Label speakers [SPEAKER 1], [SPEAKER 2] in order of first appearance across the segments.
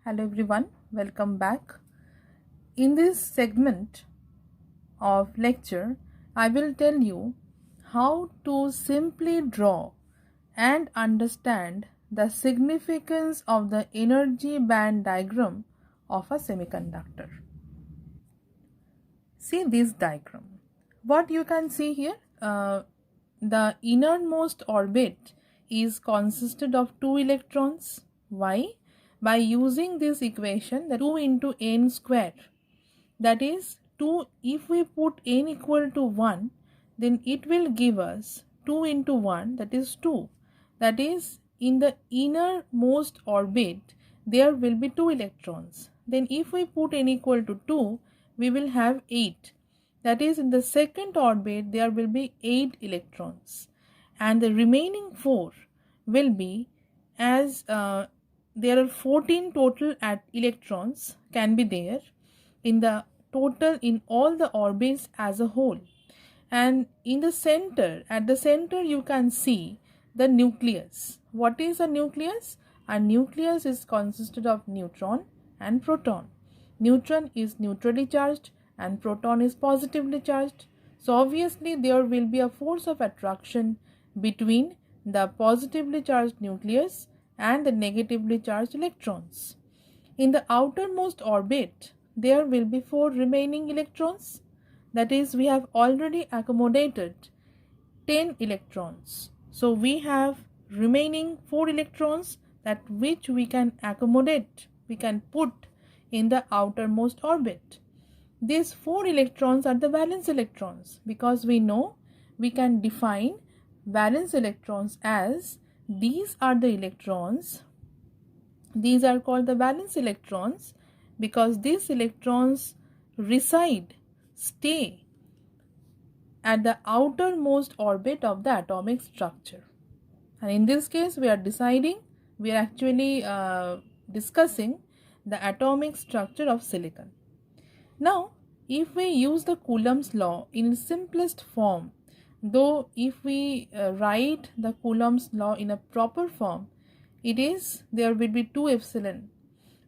[SPEAKER 1] Hello everyone, welcome back. In this segment of lecture, I will tell you how to simply draw and understand the significance of the energy band diagram of a semiconductor. See this diagram. What you can see here, the innermost orbit is consisted of 2 electrons. Why? By using this equation, the 2 into n square, that is 2, if we put n equal to 1, then it will give us 2 into 1, that is 2. That is, in the innermost orbit there will be 2 electrons. Then if we put n equal to 2, we will have 8. That is, in the second orbit there will be 8 electrons, and the remaining 4 will be, as there are 14 total electrons can be there in the total in all the orbits as a whole. And in the center, at the center you can see the nucleus. What is a nucleus? A nucleus is consisted of neutron and proton. Neutron is neutrally charged and proton is positively charged. So obviously there will be a force of attraction between the positively charged nucleus and the negatively charged electrons. In the outermost orbit, there will be 4 remaining electrons. That is, we have already accommodated 10 electrons. So we have remaining 4 electrons that which we can accommodate, we can put in the outermost orbit. These 4 electrons are the valence electrons, because we know we can define valence electrons as these are the electrons. These are called the valence electrons because these electrons stay at the outermost orbit of the atomic structure. And in this case, we are actually discussing the atomic structure of silicon. Now, if we use the Coulomb's law in its simplest form, though if we write the Coulomb's law in a proper form, there will be 2 epsilon.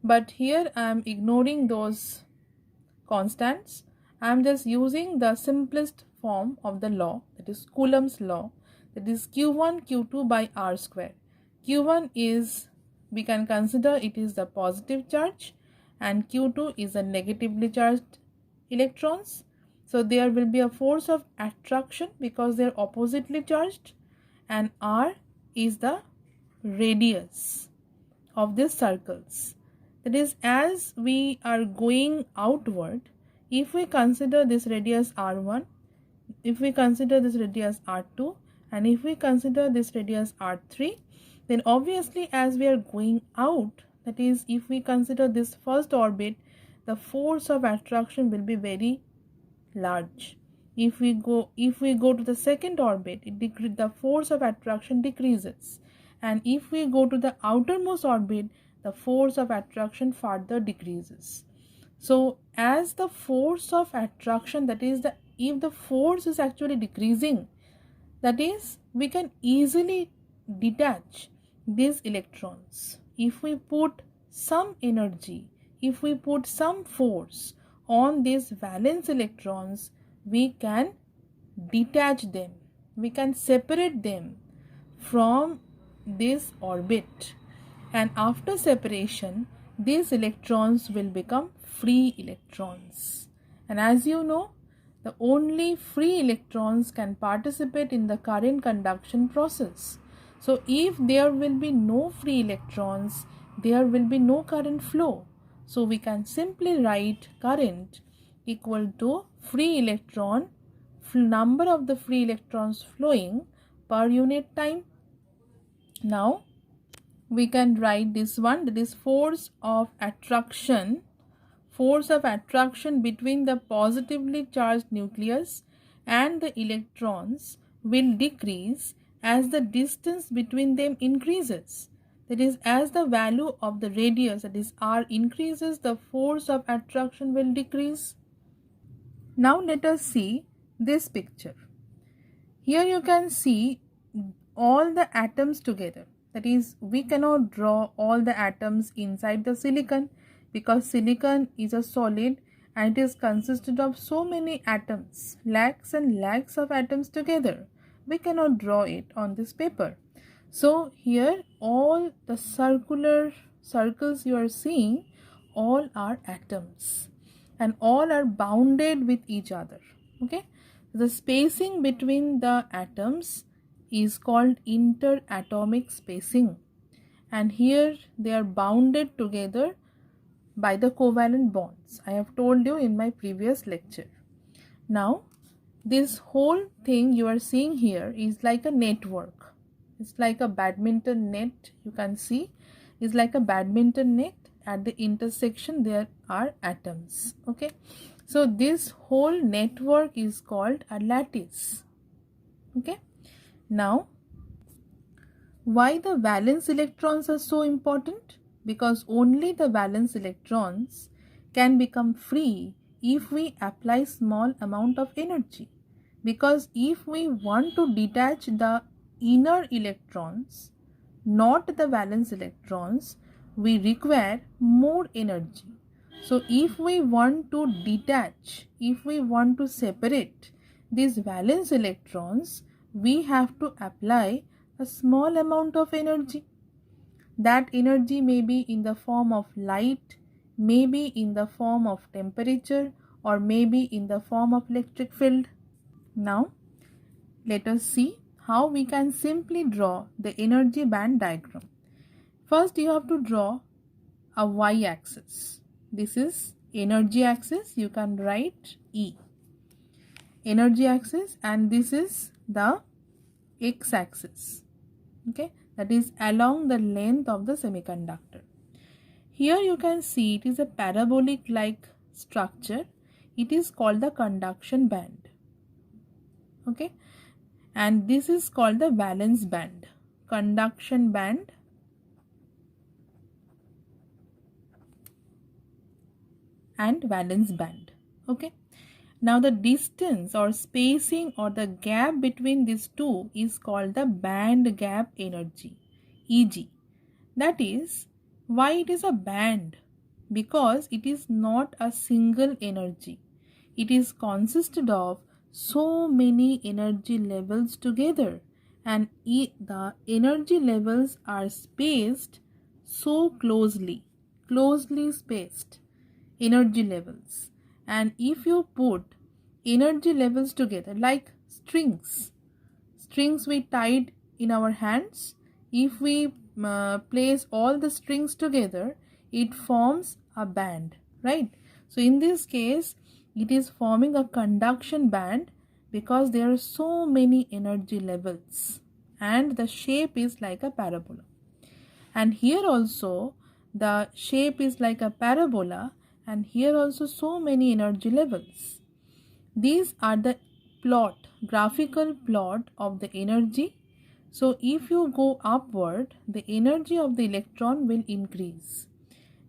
[SPEAKER 1] But here I am ignoring those constants. I am just using the simplest form of the law, that is Coulomb's law, that is Q1 Q2 by R square. Q1 is, we can consider it is the positive charge, and Q2 is the negatively charged electrons. So there will be a force of attraction because they are oppositely charged, and R is the radius of these circles. That is, as we are going outward, if we consider this radius R1, if we consider this radius R2, and if we consider this radius R3, then obviously as we are going out, that is, if we consider this first orbit, the force of attraction will be very large. If we go to the second orbit, the force of attraction decreases, and if we go to the outermost orbit, the force of attraction further decreases. So as the force of attraction, that is, if the force is actually decreasing, that is, we can easily detach these electrons. If we put some energy, if we put some force on these valence electrons, we can detach them, we can separate them from this orbit, and after separation these electrons will become free electrons. And as you know, the only free electrons can participate in the current conduction process. So if there will be no free electrons, there will be no current flow. So we can simply write current equal to free electron, number of the free electrons flowing per unit time. Now we can write this one, that is force of attraction between the positively charged nucleus and the electrons will decrease as the distance between them increases. That is, as the value of the radius, that is R, increases, the force of attraction will decrease. Now let us see this picture. Here you can see all the atoms together. That is, we cannot draw all the atoms inside the silicon because silicon is a solid and it is consisted of so many atoms, lakhs and lakhs of atoms together. We cannot draw it on this paper. So here all the circular circles you are seeing, all are atoms and all are bounded with each other. Okay, the spacing between the atoms is called interatomic spacing, and here they are bounded together by the covalent bonds. I have told you in my previous lecture. Now this whole thing you are seeing here is like a network. It's like a badminton net. You can see it's like a badminton net. At the intersection there are atoms. Okay, so this whole network is called a lattice. Okay, now why the valence electrons are so important? Because only the valence electrons can become free if we apply small amount of energy. Because if we want to detach the inner electrons, not the valence electrons, we require more energy. So if we want to detach, if we want to separate these valence electrons, we have to apply a small amount of energy. That energy may be in the form of light, may be in the form of temperature, or may be in the form of electric field. Now let us see how we can simply draw the energy band diagram. First you have to draw a y-axis. This is energy axis. You can write E. Energy axis, and this is the x-axis. Okay, that is along the length of the semiconductor. Here you can see it is a parabolic like structure. It is called the conduction band. Okay, and this is called the valence band, conduction band, and valence band. Okay, now the distance or spacing or the gap between these two is called the band gap energy, EG. That is why it is a band, because it is not a single energy. It is consisted of so many energy levels together, and the energy levels are spaced so closely spaced energy levels. And if you put energy levels together like strings we tied in our hands, if we place all the strings together, it forms a band, right? So in this case it is forming a conduction band because there are so many energy levels, and the shape is like a parabola. And here also the shape is like a parabola, and here also so many energy levels. These are the graphical plot of the energy. So if you go upward, the energy of the electron will increase.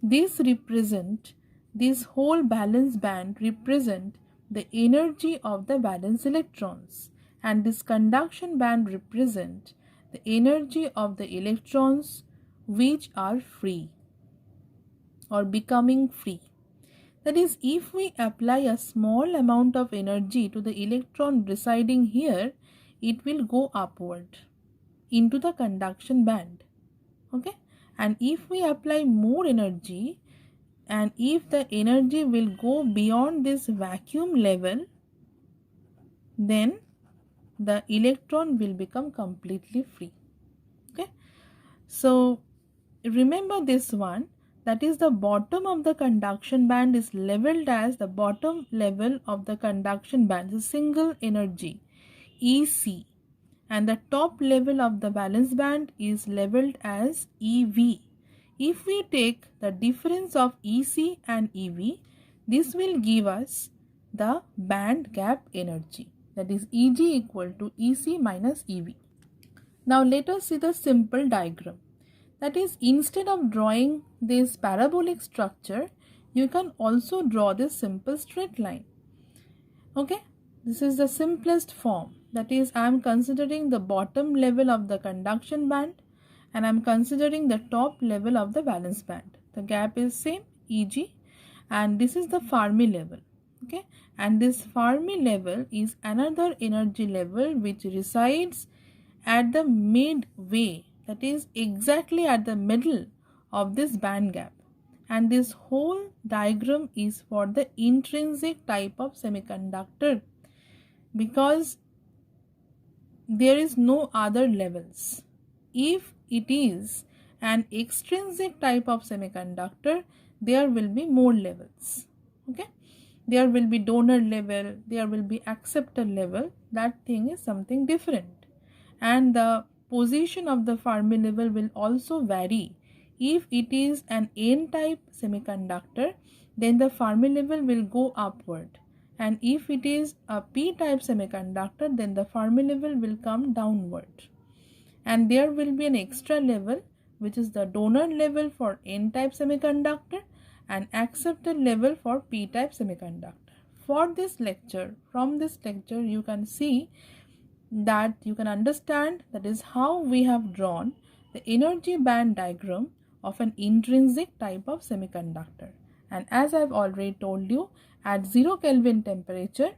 [SPEAKER 1] This whole valence band represent the energy of the valence electrons, and this conduction band represent the energy of the electrons which are free or becoming free. That is, if we apply a small amount of energy to the electron residing here, it will go upward into the conduction band. Okay, and if we apply more energy, and if the energy will go beyond this vacuum level, then the electron will become completely free. Okay, so remember this one, that is the bottom of the conduction band is leveled as the bottom level of the conduction band, the single energy EC, and the top level of the valence band is leveled as EV. If we take the difference of EC and EV, this will give us the band gap energy, that is EG equal to EC minus EV. Now let us see the simple diagram. That is, instead of drawing this parabolic structure, you can also draw this simple straight line. Okay, this is the simplest form. That is, I am considering the bottom level of the conduction band, and I'm considering the top level of the valence band. The gap is same, Eg, and this is the Fermi level. Okay, and this Fermi level is another energy level which resides at the midway, that is exactly at the middle of this band gap. And this whole diagram is for the intrinsic type of semiconductor, because there is no other levels. If it is an extrinsic type of semiconductor, there will be more levels. Okay, there will be donor level, there will be acceptor level. That thing is something different, and the position of the Fermi level will also vary. If it is an N type semiconductor, then the Fermi level will go upward, and if it is a P type semiconductor, then the Fermi level will come downward. And there will be an extra level, which is the donor level for N type semiconductor and acceptor level for P type semiconductor. For this lecture, from this lecture you can see that you can understand that is how we have drawn the energy band diagram of an intrinsic type of semiconductor. And as I've already told you, at 0 Kelvin temperature,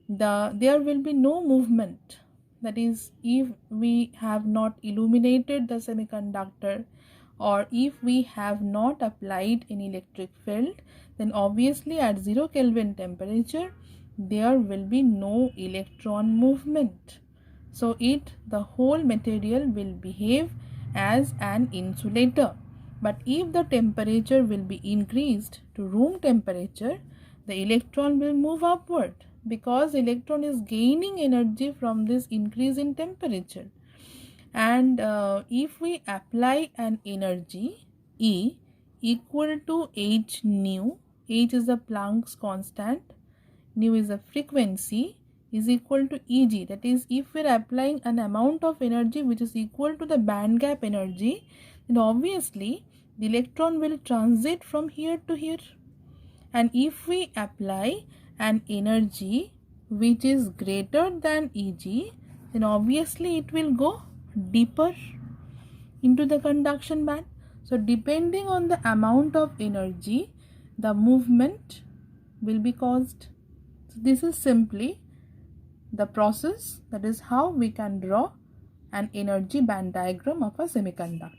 [SPEAKER 1] there will be no movement. That is, if we have not illuminated the semiconductor, or if we have not applied an electric field, then obviously at 0 Kelvin temperature, there will be no electron movement. So the whole material will behave as an insulator. But if the temperature will be increased to room temperature, the electron will move upward, because electron is gaining energy from this increase in temperature. And if we apply an energy E equal to h nu, h is the Planck's constant, nu is a frequency, is equal to Eg. That is, if we are applying an amount of energy which is equal to the band gap energy, then obviously the electron will transit from here to here. And if we apply an energy which is greater than Eg, then obviously it will go deeper into the conduction band. So depending on the amount of energy, the movement will be caused. So this is simply the process, that is how we can draw an energy band diagram of a semiconductor.